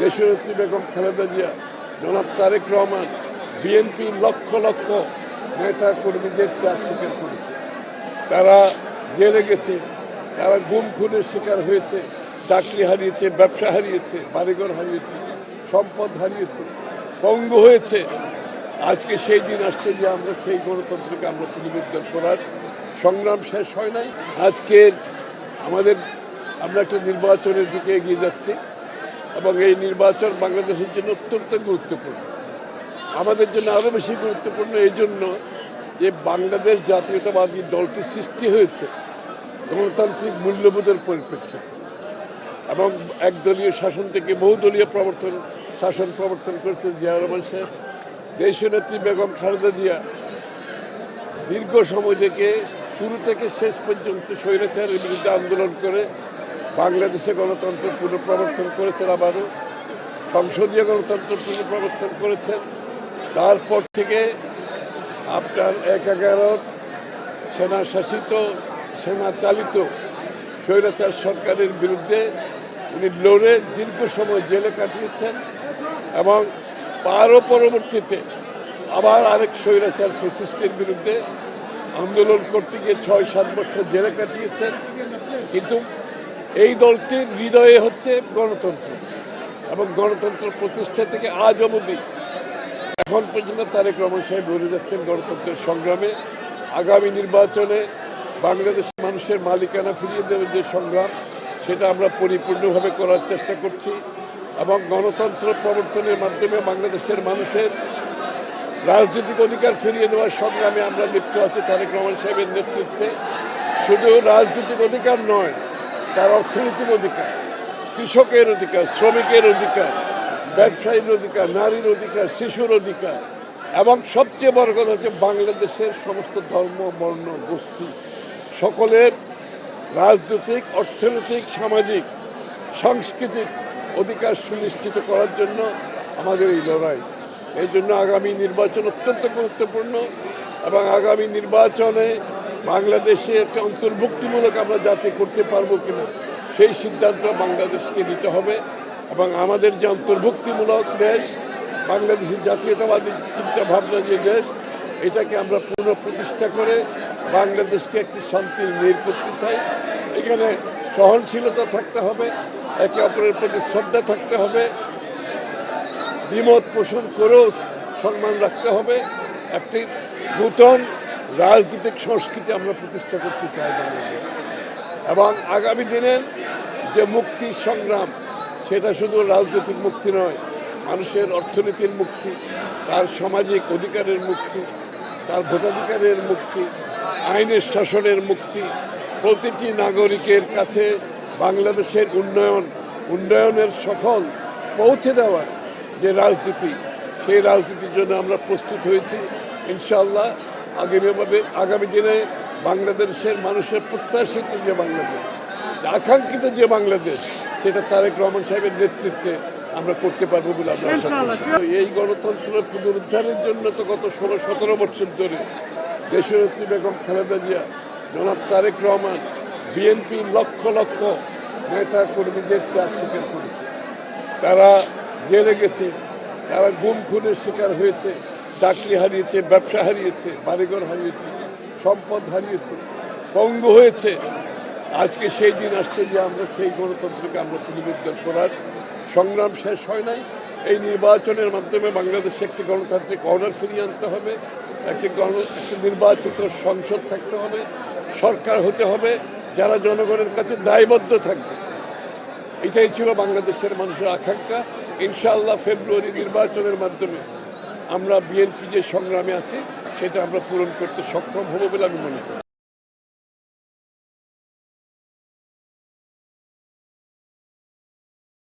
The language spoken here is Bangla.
দেশনেত্রী বেগম খালেদা জিয়া, জনাব তারেক রহমান, বিএনপি লক্ষ লক্ষ নেতা কর্মীদের ত্যাগ স্বীকার করেছে। তারা জেলে গেছে, তারা গুম খুনের শিকার হয়েছে, চাকরি হারিয়েছে, ব্যবসা হারিয়েছে, বাড়িঘর হারিয়েছে, সম্পদ হারিয়েছে, পঙ্গু হয়েছে। আজকে সেই দিন আসছে যে আমরা সেই গণতন্ত্রকে আমরা পুনরুদ্ধার করার সংগ্রাম শেষ হয় নাই। আজকের আমরা একটা নির্বাচনের দিকে এগিয়ে যাচ্ছি এবং এই নির্বাচন বাংলাদেশের জন্য অত্যন্ত গুরুত্বপূর্ণ। আমাদের জন্য আরও বেশি গুরুত্বপূর্ণ এই জন্য যে বাংলাদেশ জাতীয়তাবাদী দলটি সৃষ্টি হয়েছে গণতান্ত্রিক মূল্যবোধের পরিপ্রেক্ষিতে এবং একদলীয় শাসন থেকে বহুদলীয় শাসন প্রবর্তন করেছে জিয়াউর রহমান সাহেব। দেশনেত্রী বেগম খালেদা জিয়া দীর্ঘ সময় থেকে শুরু থেকে শেষ পর্যন্ত স্বৈরাচারের বিরুদ্ধে আন্দোলন করে বাংলাদেশে গণতন্ত্র পুনঃপ্রবর্তন করেছেন, আবারও সংসদীয় গণতন্ত্র পুনঃপ্রবর্তন করেছেন। তারপর থেকে আপনার ১/১১ সেনা শাসিত সেনা চালিত স্বৈরাচার সরকারের বিরুদ্ধে উনি লড়ে দীর্ঘ সময় জেলে কাটিয়েছেন এবং তারও পরবর্তীতে আবার আরেক স্বৈরাচার ফ্যাসিস্টের বিরুদ্ধে আন্দোলন করতে গিয়ে ৬-৭ বছর জেলে কাটিয়েছেন। কিন্তু এই দলটির হৃদয়ে হচ্ছে গণতন্ত্র এবং গণতন্ত্র প্রতিষ্ঠা থেকে আজ অবধি এখন পর্যন্ত তারেক রহমান সাহেব লড়ে যাচ্ছেন গণতন্ত্রের সংগ্রামে। আগামী নির্বাচনে বাংলাদেশের মানুষের মালিকানা ফিরিয়ে দেওয়ার যে সংগ্রাম, সেটা আমরা পরিপূর্ণভাবে করার চেষ্টা করছি এবং গণতন্ত্র প্রবর্তনের মাধ্যমে বাংলাদেশের মানুষের রাজনৈতিক অধিকার ফিরিয়ে দেওয়ার সংগ্রামে আমরা লিপ্ত আছি তারেক রহমান সাহেবের নেতৃত্বে। শুধু রাজনৈতিক অধিকার নয়, তার অর্থনৈতিক অধিকার, কৃষকের অধিকার, শ্রমিকের অধিকার, ব্যবসায়ীর অধিকার, নারীর অধিকার, শিশুর অধিকার এবং সবচেয়ে বড় কথা হচ্ছে বাংলাদেশের সমস্ত ধর্ম, বর্ণ, গোষ্ঠী সকলের রাজনৈতিক, অর্থনৈতিক, সামাজিক, সাংস্কৃতিক অধিকার সুনিশ্চিত করার জন্য আমাদের এই লড়াই। এই জন্য আগামী নির্বাচন অত্যন্ত গুরুত্বপূর্ণ এবং আগামী নির্বাচনে বাংলাদেশে একটা অন্তর্ভুক্তিমূলক আমরা জাতি করতে পারবো কিনা সেই সিদ্ধান্ত বাংলাদেশকে নিতে হবে এবং আমাদের যে অন্তর্ভুক্তিমূলক দেশ, বাংলাদেশের জাতীয়তাবাদী চিন্তাভাবনা যে দেশ, এটাকে আমরা পুনঃপ্রতিষ্ঠা করে বাংলাদেশকে একটি শান্তির নীড় করতে চাই। এখানে সহনশীলতা থাকতে হবে, একে অপরের প্রতি শ্রদ্ধা থাকতে হবে, দ্বিমত পোষণ করেও সম্মান রাখতে হবে। একটি নূতন রাজনৈতিক সংস্কৃতি আমরা প্রতিষ্ঠা করতে চাই বাংলাদেশ এবং আগামী দিনের যে মুক্তির সংগ্রাম, সেটা শুধু রাজনৈতিক মুক্তি নয়, মানুষের অর্থনীতির মুক্তি, তার সামাজিক অধিকারের মুক্তি, তার ভোটাধিকারের মুক্তি, আইনের শাসনের মুক্তি, প্রতিটি নাগরিকের কাছে বাংলাদেশের উন্নয়নের সফল পৌঁছে দেওয়া যে রাজনীতি, সেই রাজনীতির জন্য আমরা প্রস্তুত হয়েছি। ইনশাআল্লাহ আগামী দিনে বাংলাদেশের মানুষের প্রত্যাশিত যে বাংলাদেশ, আকাঙ্ক্ষিত যে বাংলাদেশ, সেটা তারেক রহমান সাহেবের নেতৃত্বে আমরা করতে পারবো বলে আমরা আশা করি। এই গণতন্ত্র পুনরুদ্ধারের জন্য তো গত 16-17 বছর ধরে দেশনেত্রী বেগম খালেদা জিয়া, জনাব তারেক রহমান, বিএনপি লক্ষ লক্ষ নেতা কর্মীদের ত্যাগ স্বীকার করেছে। তারা জেলে গেছে, তারা গুম খুনের শিকার হয়েছে, চাকরি হারিয়েছে, ব্যবসা হারিয়েছে, বাড়িঘর হারিয়েছে, সম্পদ হারিয়েছে, পঙ্গু হয়েছে। আজকে সেই দিন আসছে যে আমরা সেই গণতন্ত্রকে আমরা পুনরুদ্ধার করার সংগ্রাম শেষ হয় নাই। এই নির্বাচনের মাধ্যমে বাংলাদেশে একটি গণতান্ত্রিক অর্ডার ফিরিয়ে আনতে হবে, একটি নির্বাচিত সংসদ থাকতে হবে, সরকার হতে হবে যারা জনগণের কাছে দায়বদ্ধ থাকবে। এটাই ছিল বাংলাদেশের মানুষের আকাঙ্ক্ষা। ইনশাআল্লাহ ফেব্রুয়ারি নির্বাচনের মাধ্যমে আমরা বিএনপি যে সংগ্রামে আছি সেটা আমরা পূরণ করতে সক্ষম হব বলে আমি মনে করি।